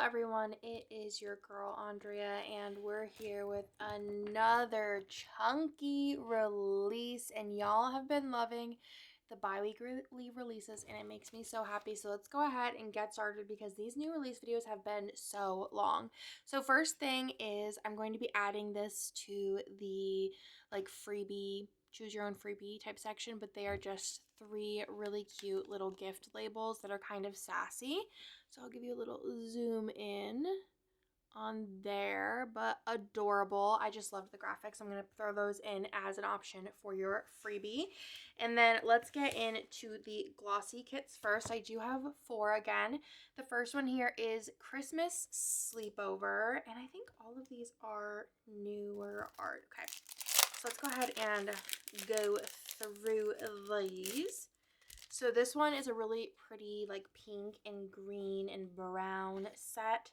everyone, it is your girl Andrea, and we're here with another chunky release, and y'all have been loving the bi-weekly releases, and it makes me so happy. So let's go ahead and get started because these new release videos have been so long. So first thing is I'm going to be adding this to the freebie, choose your own freebie type section, but they are just 3 really cute little gift labels that are kind of sassy. So I'll give you a little zoom in on there, but adorable. I just loved the graphics. I'm going to throw those in as an option for your freebie. And then let's get into the glossy kits first. I do have 4 again. The first one here is Christmas Sleepover, and I think all of these are newer art. Okay, so let's go ahead and go through these. So this one is a really pretty pink and green and brown set,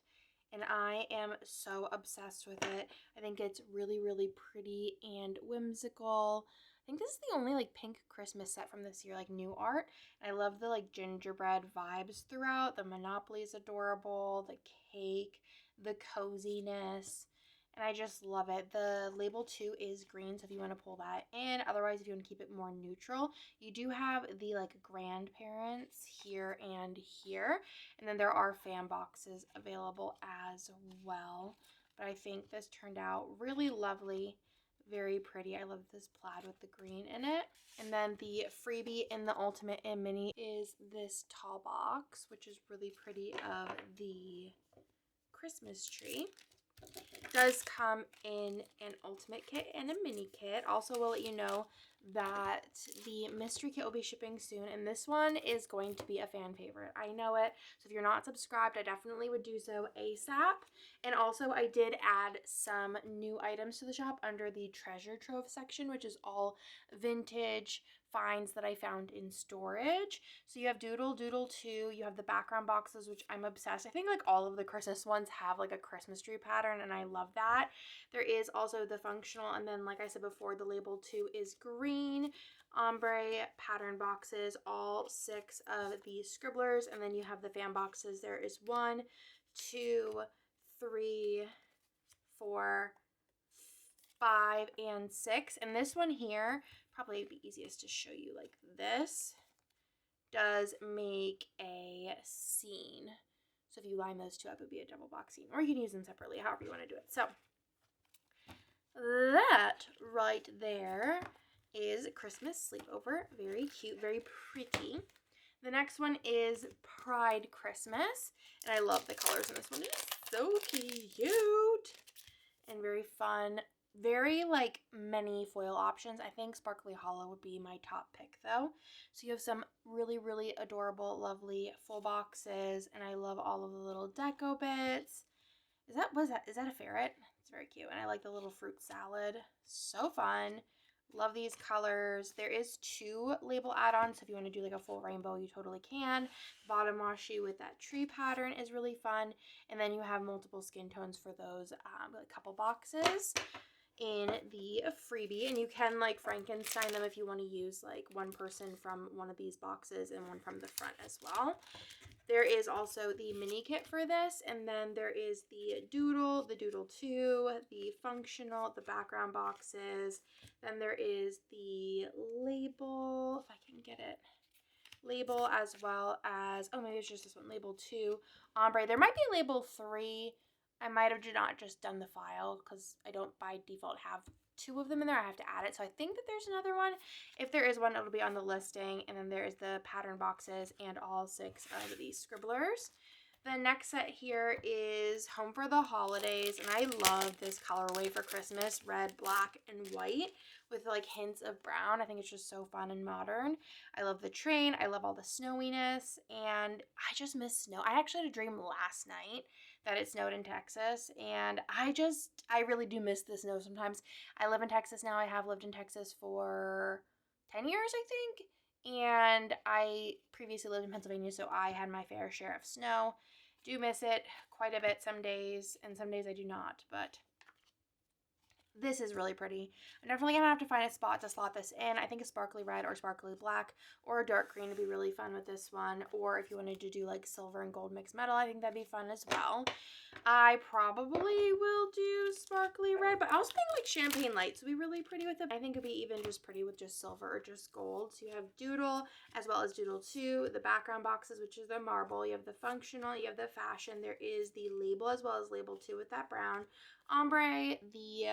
and I am so obsessed with it. I think it's really, really pretty and whimsical. I think this is the only pink Christmas set from this year, new art. And I love the gingerbread vibes throughout. The Monopoly is adorable, the cake, the coziness. And I just love it. The label 2 is green, so if you want to pull that in. Otherwise, if you want to keep it more neutral, you do have the grandparents here and here. And then there are fan boxes available as well. But I think this turned out really lovely. Very pretty. I love this plaid with the green in it. And then the freebie in the Ultimate and Mini is this tall box, which is really pretty, of the Christmas tree. Does come in an ultimate kit and a mini kit. Also, will let you know that the mystery kit will be shipping soon, and this one is going to be a fan favorite. I know it. So if you're not subscribed, I definitely would do so ASAP. And also, I did add some new items to the shop under the treasure trove section, which is all vintage finds that I found in storage. So you have Doodle 2, you have the background boxes, which I'm obsessed. I think all of the Christmas ones have a Christmas tree pattern, and I love that. There is also the functional, and then like I said before, the label 2 is green ombre pattern boxes, all 6 of the scribblers. And then you have the fan boxes. There is 1, 2, 3, 4, 5, and 6. And this one here, probably be easiest to show you this, does make a scene. So if you line those 2 up, it would be a double box scene, or you can use them separately, however you want to do it. So that right there is Christmas Sleepover. Very cute, very pretty. The next one is Pride Christmas, and I love the colors in this one. It's so cute and very fun. Very many foil options. I think Sparkly Hollow would be my top pick though. So you have some really, really adorable, lovely full boxes, and I love all of the little deco bits. Is that a ferret? It's very cute. And I like the little fruit salad. So fun. Love these colors. There is 2 label add-ons, so if you want to do a full rainbow, you totally can. Bottom washi with that tree pattern is really fun. And then you have multiple skin tones for those couple boxes in the freebie, and you can Frankenstein them if you want to use one person from one of these boxes and one from the front as well. There is also the mini kit for this, and then there is the Doodle 2, the functional, the background boxes. Then there is the label, if I can get it, label, as well as, oh, maybe it's just this one, label 2, ombre. There might be label 3. I might have not just done the file because I don't by default have 2 of them in there. I have to add it. So I think that there's another one. If there is one, it'll be on the listing. And then there's the pattern boxes and all 6 of these scribblers. The next set here is Home for the Holidays, and I love this colorway for Christmas, red, black, and white with hints of brown. I think it's just so fun and modern. I love the train. I love all the snowiness, and I just miss snow. I actually had a dream last night that it snowed in Texas, and I really do miss the snow sometimes. I live in Texas now. I have lived in Texas for 10 years, I think. And I previously lived in Pennsylvania, so I had my fair share of snow. Do miss it quite a bit some days, and some days I do not. But This is really pretty. I'm definitely gonna have to find a spot to slot this in. I think a sparkly red or sparkly black or a dark green would be really fun with this one. Or if you wanted to do like silver and gold mixed metal, I think that'd be fun as well. I probably will do sparkly red, but I also think like champagne lights would be really pretty with it. I think it'd be even just pretty with just silver or just gold. So you have Doodle as well as Doodle 2, the background boxes, which is the marble. You have the functional, you have the fashion. There is the label as well as label 2 with that brown. Ombre, the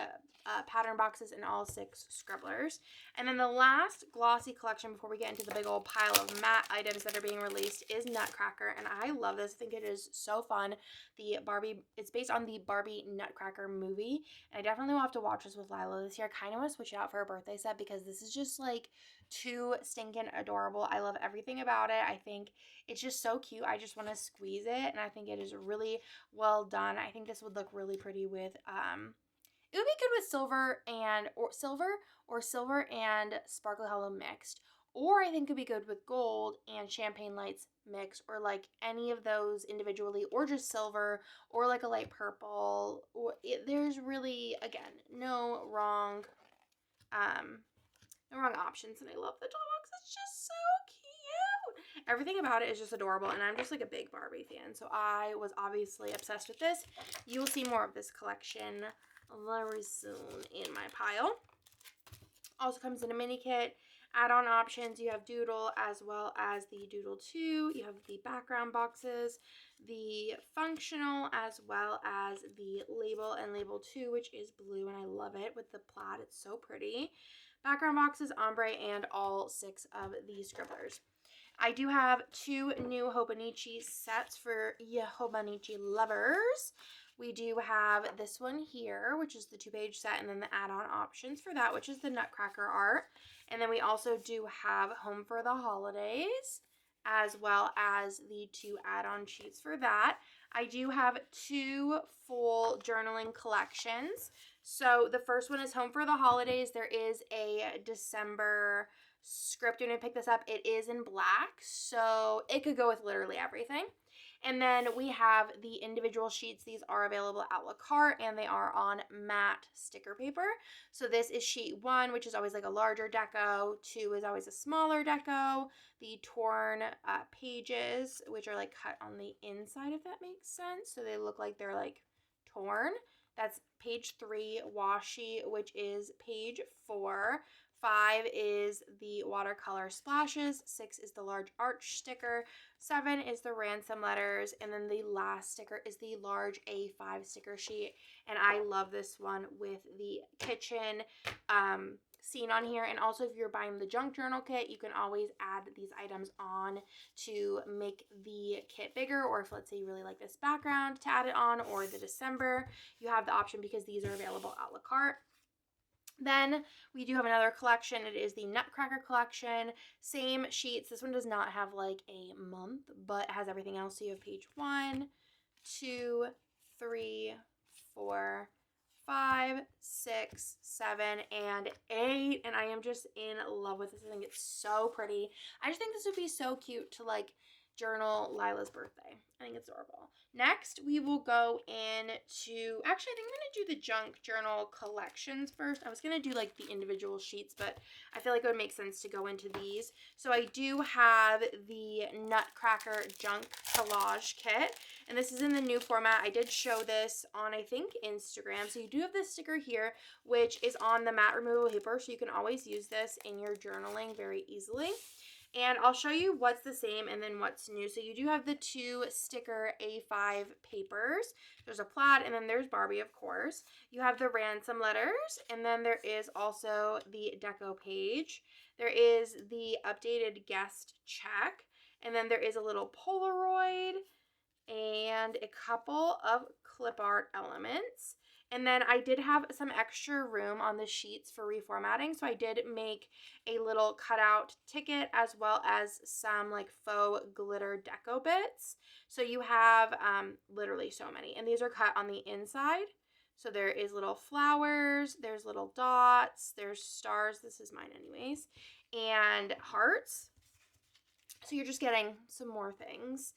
pattern boxes, and all 6 scribblers. And then the last glossy collection before we get into the big old pile of matte items that are being released is Nutcracker, and I love this. I think it is so fun. It's based on the Barbie Nutcracker movie, and I definitely will have to watch this with Lila this year. I kind of want to switch it out for a birthday set because this is just like too stinking adorable. I love everything about it. I think it's just so cute. I just want to squeeze it, and I think it is really well done. I think this would look really pretty with it would be good with silver and sparkly hollow mixed. Or I think it would be good with gold and champagne lights mixed, or like any of those individually, or just silver, or like a light purple. There's really, again, no wrong options, and I love the doll box. It's just so cute. Everything about it is just adorable, and I'm just like a big Barbie fan, so I was obviously obsessed with this. You will see more of this collection very soon in my pile. Also comes in a mini kit. Add-on options, you have Doodle as well as the Doodle 2. You have the background boxes, the functional, as well as the label and label 2, which is blue, and I love it with the plaid. It's so pretty. Background boxes, ombre, and all 6 of the scribblers. I do have 2 new Hobonichi sets for Hobonichi lovers. We do have this one here, which is the 2-page set, and then the add-on options for that, which is the Nutcracker art. And then we also do have Home for the Holidays, as well as the 2 add-on sheets for that. I do have 2 full journaling collections. So the first one is Home for the Holidays. There is a December script when I pick this up. It is in black, so it could go with literally everything. And then we have the individual sheets. These are available at la carte, and they are on matte sticker paper. So this is sheet 1, which is always like a larger deco. 2 is always a smaller deco. The torn pages, which are like cut on the inside, if that makes sense. So they look like they're like torn. That's page 3 washi, which is page 4. 5 is the watercolor splashes, 6 is the large arch sticker, 7 is the ransom letters, and then the last sticker is the large A5 sticker sheet. And I love this one with the kitchen scene on here. And also, if you're buying the junk journal kit, you can always add these items on to make the kit bigger, or if let's say you really like this background, to add it on, or the December, you have the option because these are available at la carte. Then we do have another collection. It is the Nutcracker collection. Same sheets. This one does not have like a month, but it has everything else. So you have page 1, 2, 3, 4, 5, 6, 7, and 8. And I am just in love with this. I think it's so pretty. I just think this would be so cute to like journal Lila's birthday. I think it's adorable. Next, we will go into, actually, I think I'm going to do the junk journal collections first. I was going to do like the individual sheets, but I feel like it would make sense to go into these. So I do have the Nutcracker junk collage kit, and this is in the new format. I did show this on, I think, Instagram. So you do have this sticker here, which is on the matte removable paper, so you can always use this in your journaling very easily. And I'll show you what's the same and then what's new. So you do have the 2 sticker A5 papers. There's a plaid, and then there's Barbie, of course. You have the ransom letters, and then there is also the deco page. There is the updated guest check, and then there is a little Polaroid and a couple of clip art elements. And then I did have some extra room on the sheets for reformatting, so I did make a little cutout ticket as well as some like faux glitter deco bits. So you have literally so many, and these are cut on the inside. So there is little flowers, there's little dots, there's stars, this is mine anyways, and hearts. So you're just getting some more things.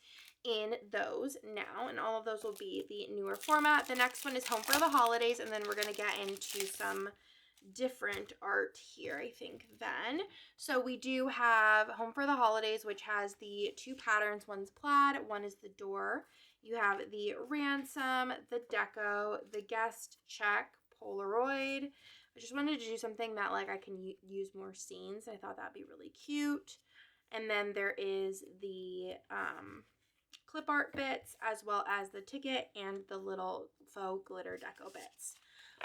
in those now, and all of those will be the newer format. The next one is Home for the Holidays, and then we're going to get into some different art here, I think, then. So we do have Home for the Holidays, which has the two patterns. One's plaid, one is the door. You have the ransom, the deco, the guest check, Polaroid. I just wanted to do something that like I can use more scenes. I thought that'd be really cute. And then there is the clip art bits, as well as the ticket and the little faux glitter deco bits.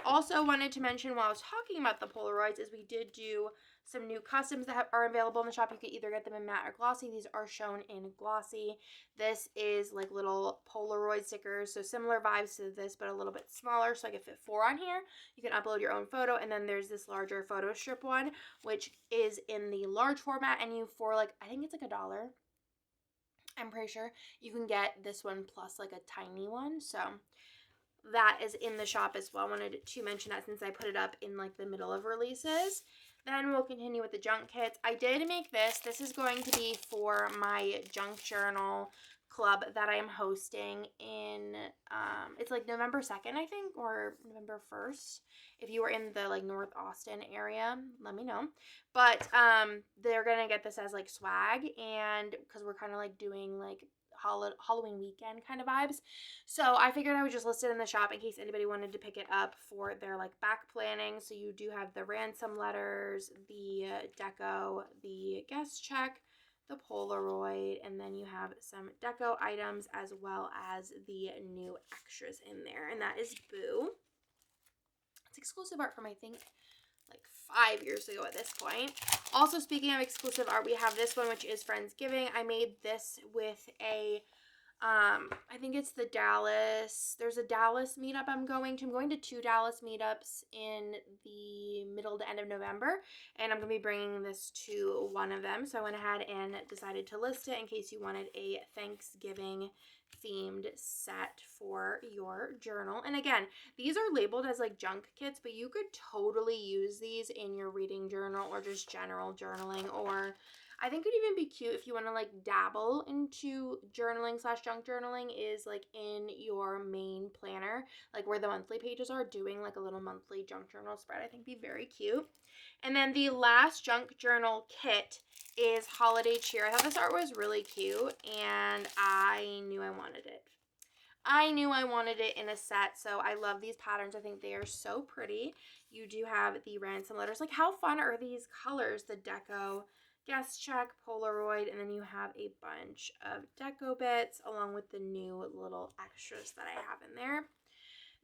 Also wanted to mention while I was talking about the Polaroids is we did do some new customs that are available in the shop. You can either get them in matte or glossy. These are shown in glossy. This is like little Polaroid stickers, so similar vibes to this, but a little bit smaller, so I can fit 4 on here. You can upload your own photo, and then there's this larger photo strip one, which is in the large format, and you for like, I think it's like $1. I'm pretty sure you can get this one plus like a tiny one, so that is in the shop as well. I wanted to mention that since I put it up in like the middle of releases. Then we'll continue with the junk kits. I did make this. This is going to be for my junk journal club that I am hosting in, it's like November 2nd, I think, or November 1st. If you were in the like North Austin area, let me know. But they're going to get this as like swag, and because we're kind of like doing like Halloween weekend kind of vibes. So I figured I would just list it in the shop in case anybody wanted to pick it up for their like back planning. So you do have the ransom letters, the deco, the guest check, the Polaroid, and then you have some deco items as well as the new extras in there, and that is Boo. It's exclusive art from I think like 5 years ago at this point. Also, speaking of exclusive art, we have this one, which is Friendsgiving. I made this with a, I think it's the Dallas, there's a Dallas meetup I'm going to. I'm going to 2 Dallas meetups in the middle to end of November, and I'm going to be bringing this to one of them. So I went ahead and decided to list it in case you wanted a Thanksgiving themed set for your journal. And again, these are labeled as like junk kits, but you could totally use these in your reading journal or just general journaling, or I think it'd even be cute if you want to like dabble into journaling / junk journaling is like in your main planner, like where the monthly pages are, doing like a little monthly junk journal spread. I think be very cute. And then the last junk journal kit is Holiday Cheer. I thought this art was really cute, and I knew I wanted it. I knew I wanted it in a set, so I love these patterns. I think they are so pretty. You do have the ransom letters. Like, how fun are these colors? The deco, guest check, Polaroid, and then you have a bunch of deco bits along with the new little extras that I have in there.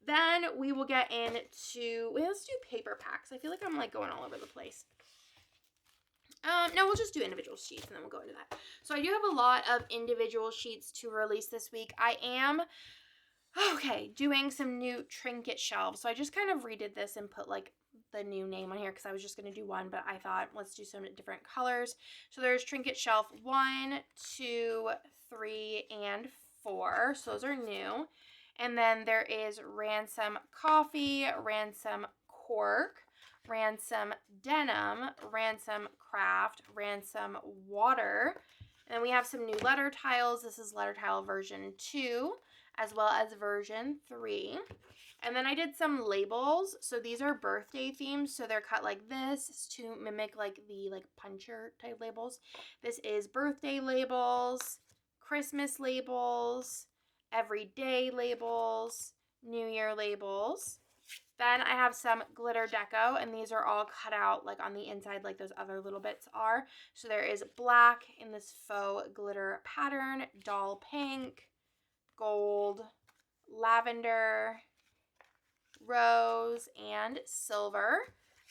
Then we will get into, wait, let's do paper packs. I feel like I'm like going all over the place. No, we'll just do individual sheets and then we'll go into that. So I do have a lot of individual sheets to release this week. I am, doing some new trinket shelves. So I just kind of redid this and put like the new name on here because I was just going to do one, but I thought let's do some different colors. So there's trinket shelf 1, 2, 3, and 4. So those are new. And then there is ransom coffee, ransom cork, ransom denim, ransom craft, ransom water. And then we have some new letter tiles. This is letter tile version 2 as well as version 3. And then I did some labels. So these are birthday themes. So they're cut like this to mimic like the like puncher type labels. This is birthday labels, Christmas labels, everyday labels, New Year labels. Then I have some glitter deco, and these are all cut out like on the inside like those other little bits are. So there is black in this faux glitter pattern, doll pink, gold, lavender, rose, and silver.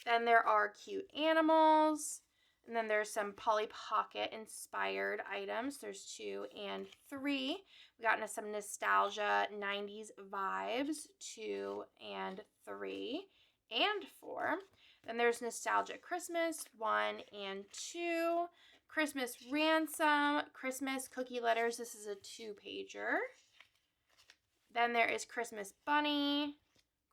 Then there are cute animals. And then there's some Polly Pocket inspired items. There's 2 and 3. We got into some nostalgia 90s vibes, 2 and 3 and 4. Then there's nostalgia Christmas 1 and 2. Christmas ransom, Christmas cookie letters. This is a 2-pager. Then there is Christmas bunny,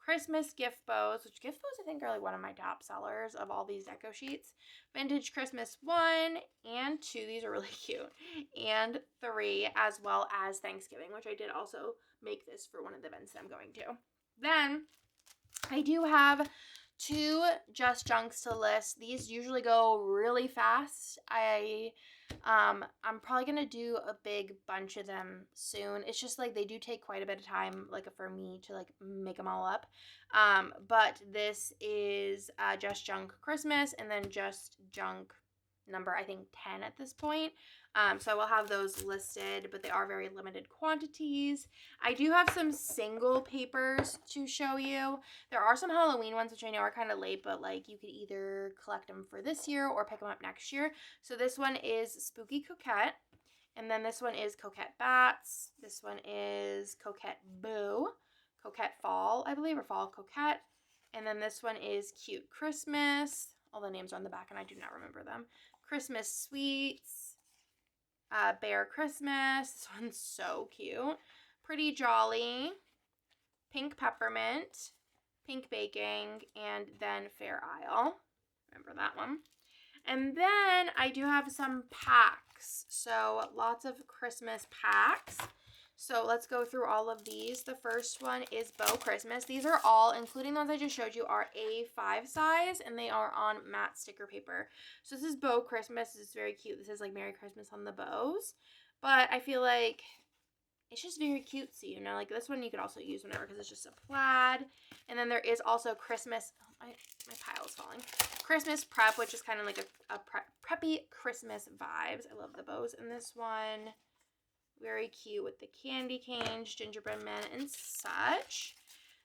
Christmas gift bows, which gift bows I think are like one of my top sellers of all these deco sheets. Vintage Christmas 1 and 2, these are really cute, and 3, as well as Thanksgiving, which I did also make this for one of the events that I'm going to. Then I do have 2 just junks to list. These usually go really fast. I'm probably gonna do a big bunch of them soon. It's just like they do take quite a bit of time, like for me to like make them all up. But this is just junk Christmas, and then just junk number, I think 10 at this point. So I will have those listed, but they are very limited quantities. I do have some single papers to show you. There are some Halloween ones, which I know are kind of late, but like you could either collect them for this year or pick them up next year. So this one is Spooky Coquette. And then this one is Coquette Bats. This one is Coquette Boo. Coquette Fall, I believe, or Fall Coquette. And then this one is Cute Christmas. All the names are on the back and I do not remember them. Christmas Sweets. Bear Christmas. This one's so cute. Pretty Jolly. Pink Peppermint. Pink Baking. And then Fair Isle. Remember that one. And then I do have some packs. So lots of Christmas packs. So let's go through all of these. The first one is Bow Christmas. These are all, including the ones I just showed you, are A5 size, and they are on matte sticker paper. So this is Bow Christmas. This is very cute. This is like Merry Christmas on the bows. But I feel like it's just very cutesy, you know? Like this one you could also use whenever because it's just a plaid. And then there is also Christmas. Oh, my pile is falling. Christmas Prep, which is kind of like a preppy Christmas vibes. I love the bows in this one. Very cute with the candy canes, gingerbread men, and such.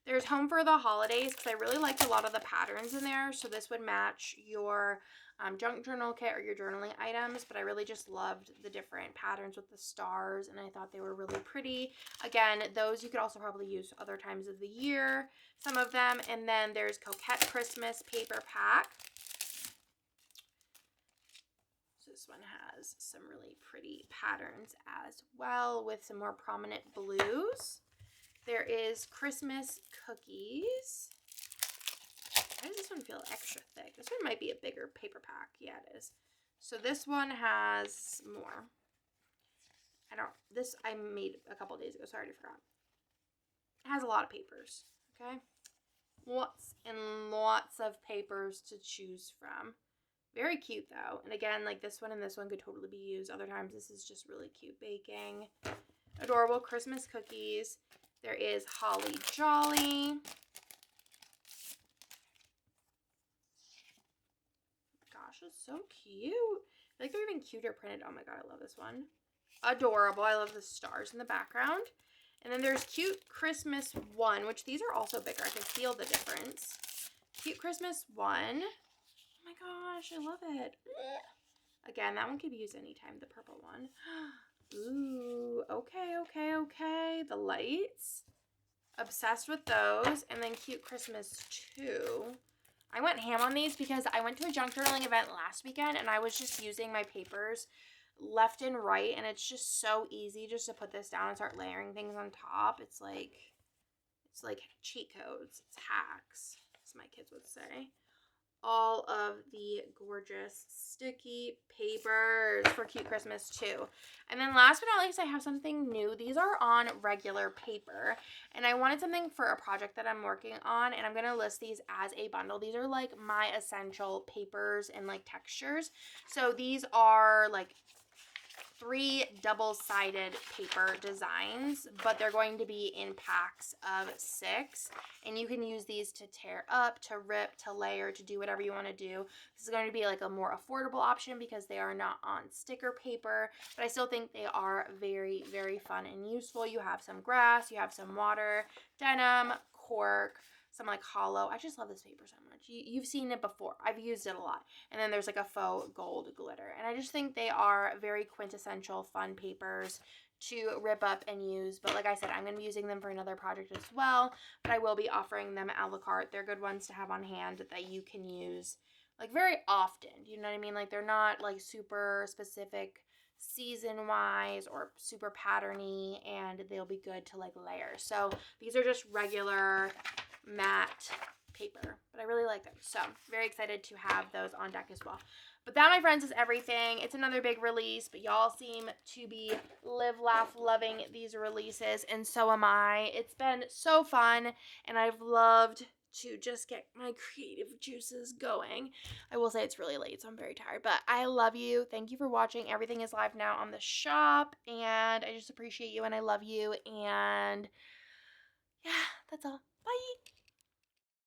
There's Home for the Holidays because I really liked a lot of the patterns in there. So this would match your junk journal kit or your journaling items. But I really just loved the different patterns with the stars. And I thought they were really pretty. Again, those you could also probably use other times of the year. Some of them. And then there's Coquette Christmas paper pack. This one has some really pretty patterns as well with some more prominent blues. There is Christmas Cookies. Why does this one feel extra thick? This one might be a bigger paper pack. Yeah, it is. So this one has more. This I made a couple days ago, so I already forgot. It has a lot of papers, okay? Lots and lots of papers to choose from. Very cute though. And again, like this one and this one could totally be used. Other times this is just really cute baking. Adorable Christmas cookies. There is Holly Jolly. Gosh, it's so cute. I feel like they're even cuter printed. Oh my god, I love this one. Adorable. I love the stars in the background. And then there's Cute Christmas 1, which these are also bigger. I can feel the difference. Cute Christmas 1. Oh my gosh, I love it. Again, that one could be used anytime, the purple one. Ooh, okay. The lights. Obsessed with those. And then Cute Christmas 2. I went ham on these because I went to a junk journaling event last weekend and I was just using my papers left and right. And it's just so easy just to put this down and start layering things on top. It's like cheat codes. It's hacks, as my kids would say. All of the gorgeous sticky papers for Cute Christmas 2. And then last but not least, I have something new. These are on regular paper. And I wanted something for a project that I'm working on. And I'm going to list these as a bundle. These are like my essential papers and like textures. So these are like 3 double-sided paper designs, but they're going to be in packs of 6, and you can use these to tear up, to rip, to layer, to do whatever you want to do. This is going to be like a more affordable option because they are not on sticker paper, but I still think they are very, very fun and useful. You have some grass, you have some water, denim, cork, some like hollow. I just love this paper so much. You've seen it before. I've used it a lot. And then there's like a faux gold glitter. And I just think they are very quintessential fun papers to rip up and use. But like I said, I'm going to be using them for another project as well. But I will be offering them a la carte. They're good ones to have on hand that you can use like very often. You know what I mean? Like they're not like super specific season wise or super patterny, and they'll be good to like layer. So these are just regular matte paper, but I really like them. So very excited to have those on deck as well. But that, my friends, is everything. It's another big release, but y'all seem to be live, laugh, loving these releases, and so am I. It's been so fun, and I've loved to just get my creative juices going. I will say it's really late, so I'm very tired, but I love you. Thank you for watching. Everything is live now on the shop, and I just appreciate you, and I love you, and yeah, that's all. Bye.